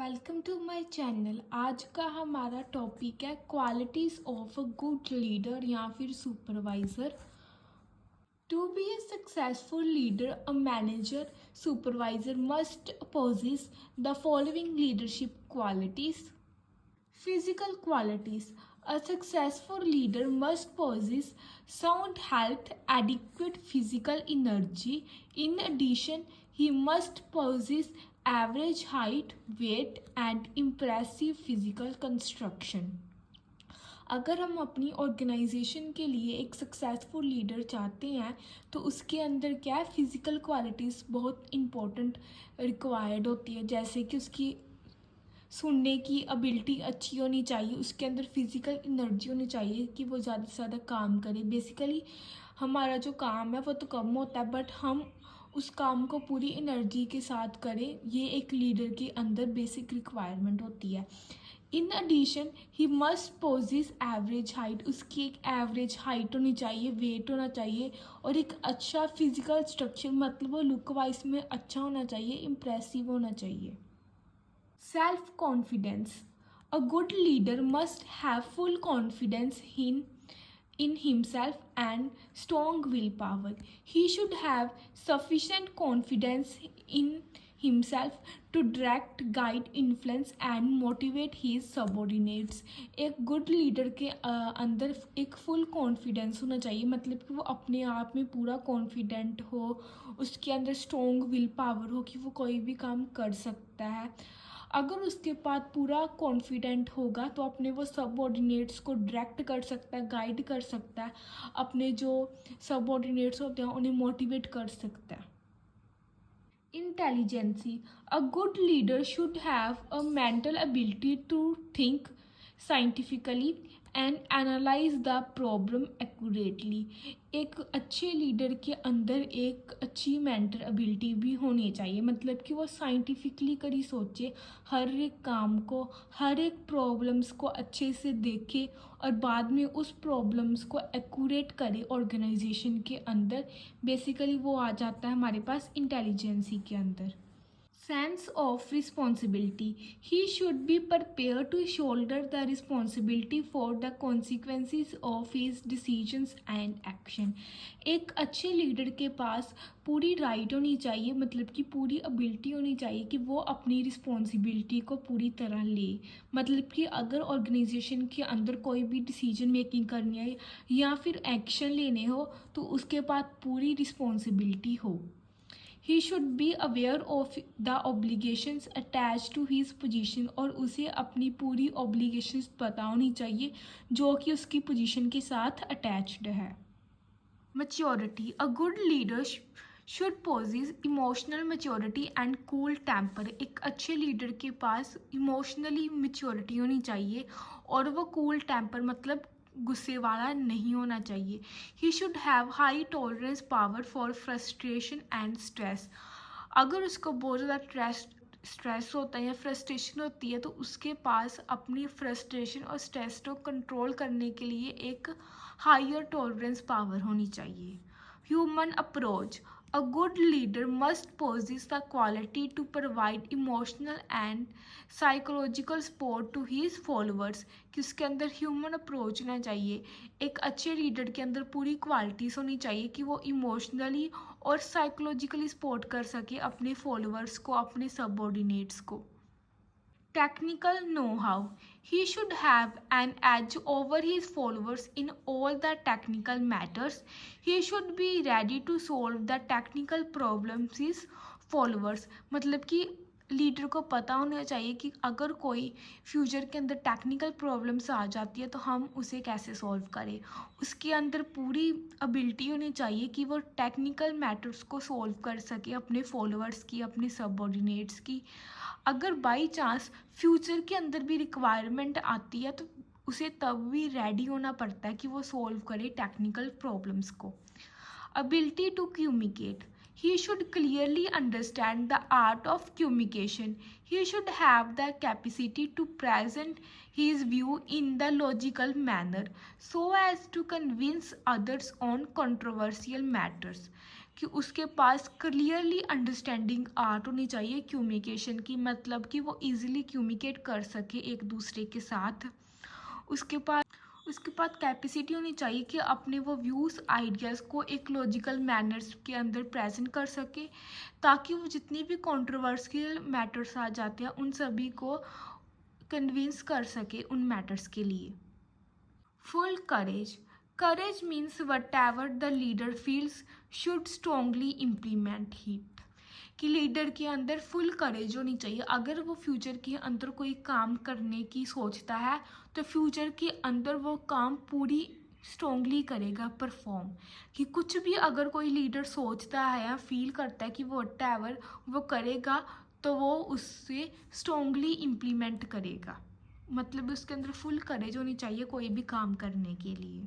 Welcome to my channel. आज का हमारा टॉपिक है qualities of a good leader या फिर supervisor. To be a successful leader, a manager, supervisor must possess the following leadership qualities. Physical qualities. A successful leader must possess sound health, adequate physical energy. In addition, he must possess average height, weight, and impressive physical construction. अगर हम अपनी organisation के लिए एक successful leader चाहते हैं तो उसके अंदर क्या है, फिज़िकल क्वालिटीज़ बहुत इम्पोर्टेंट रिक्वायर्ड होती है। जैसे कि उसकी सुनने की एबिलिटी अच्छी होनी चाहिए, उसके अंदर फिज़िकल एनर्जी होनी चाहिए कि वो ज़्यादा से ज़्यादा काम करे। बेसिकली हमारा जो काम है वो तो कम होता है, बट हम उस काम को पूरी एनर्जी के साथ करें, ये एक लीडर के अंदर बेसिक रिक्वायरमेंट होती है। In addition he must possess average height, उसकी एक एवरेज हाइट होनी चाहिए, वेट होना चाहिए और एक अच्छा फिजिकल स्ट्रक्चर, मतलब वो लुक वाइज में अच्छा होना चाहिए, इम्प्रेसिव होना चाहिए। Self confidence. A good leader must have full confidence in himself and strong willpower. He should have sufficient confidence in himself to direct, guide, influence and motivate his subordinates. एक good leader के अंदर एक full confidence होना चाहिए, मतलब कि वो अपने आप में पूरा कॉन्फिडेंट हो, उसके अंदर स्ट्रॉन्ग विल पावर हो कि वो कोई भी काम कर सकता है। अगर उसके पास पूरा कॉन्फिडेंट होगा तो अपने वो सबऑर्डिनेट्स को डायरेक्ट कर सकता है, गाइड कर सकता है, अपने जो सबऑर्डिनेट्स होते हैं उन्हें मोटिवेट कर सकता है। Intelligency. A good leader should have a mental ability to think scientifically and analyse the problem accurately. एक अच्छे लीडर के अंदर एक अच्छी मेंटल एबिलिटी भी होनी चाहिए, मतलब कि वो साइंटिफिकली करी सोचे, हर एक काम को, हर एक प्रॉब्लम्स को अच्छे से देखे और बाद में उस प्रॉब्लम्स को एक्यूरेट करे ऑर्गेनाइजेशन के अंदर। बेसिकली वो आ जाता है हमारे पास इंटेलिजेंसी के अंदर। Sense of responsibility. He should be prepared to shoulder the responsibility for the consequences of his decisions and action. एक अच्छे लीडर के पास पूरी राइट होनी चाहिए, मतलब कि पूरी एबिलिटी होनी चाहिए कि वो अपनी रिस्पॉन्सिबिलिटी को पूरी तरह ले। मतलब कि अगर ऑर्गेनाइजेशन के अंदर कोई भी डिसीजन मेकिंग करनी है या फिर एक्शन लेने हो तो उसके पास पूरी रिस्पॉन्सिबिलिटी हो। He should be aware of the obligations attached to his position, और उसे अपनी पूरी obligations पता होनी चाहिए जो कि उसकी पोजीशन के साथ अटैच्ड है। Maturity. A good leader should possess emotional maturity and cool temper. एक अच्छे लीडर के पास इमोशनली मेच्योरिटी होनी चाहिए और वो कूल टेम्पर मतलब गुस्से वाला नहीं होना चाहिए। He should have high tolerance power for frustration and stress. अगर उसको बहुत ज़्यादा स्ट्रेस होता है या फ्रस्ट्रेशन होती है तो उसके पास अपनी फ्रस्ट्रेशन और स्ट्रेस को कंट्रोल करने के लिए एक हायर टॉलरेंस पावर होनी चाहिए। Human approach. A good leader must possess the quality to provide emotional and psychological support to his followers. कि उसके अंदर ह्यूमन अप्रोच होना चाहिए। एक अच्छे लीडर के अंदर पूरी क्वालिटीज़ होनी चाहिए कि वो इमोशनली और साइकोलॉजिकली सपोर्ट कर सके अपने फॉलोअर्स को, अपने सबऑर्डिनेट्स को। Technical know-how. He should have an edge over his followers in all the technical matters. He should be ready to solve the technical problems his followers. मतलब कि leader को पता होना चाहिए कि अगर कोई फ्यूचर के अंदर टेक्निकल प्रॉब्लम्स आ जाती है तो हम उसे कैसे सॉल्व करें। उसके अंदर पूरी एबिलिटी होनी चाहिए कि वो टेक्निकल मैटर्स को सॉल्व कर सके अपने फॉलोअर्स की, अपने सबऑर्डिनेट्स की। अगर बाई चांस फ्यूचर के अंदर भी रिक्वायरमेंट आती है तो उसे तब भी रेडी होना पड़ता है कि वो सॉल्व करे टेक्निकल प्रॉब्लम्स को। Ability to communicate. He should clearly understand the art of communication. He should have the capacity to present his view in the logical manner so as to convince others on controversial matters. कि उसके पास clearly understanding art होनी चाहिए communication की, मतलब कि वो easily communicate कर सके एक दूसरे के साथ। उसके बाद कैपेसिटी होनी चाहिए कि अपने वो व्यूज़ आइडियाज़ को एक लॉजिकल मैनर्स के अंदर प्रेजेंट कर सके, ताकि वो जितनी भी कंट्रोवर्शियल मैटर्स आ जाते हैं उन सभी को कन्विंस कर सके उन मैटर्स के लिए। Full courage, courage means what ever the leader feels should strongly implement hit, कि लीडर के अंदर फुल करेज होनी चाहिए। अगर वो फ्यूचर के अंदर कोई काम करने की सोचता है तो फ्यूचर के अंदर वो काम पूरी स्ट्रॉन्गली करेगा परफॉर्म, कि कुछ भी अगर कोई लीडर सोचता है या फील करता है कि वो वट एवर वो करेगा तो वो उससे स्ट्रॉन्गली इम्प्लीमेंट करेगा, मतलब उसके अंदर फुल करेज होनी चाहिए कोई भी काम करने के लिए।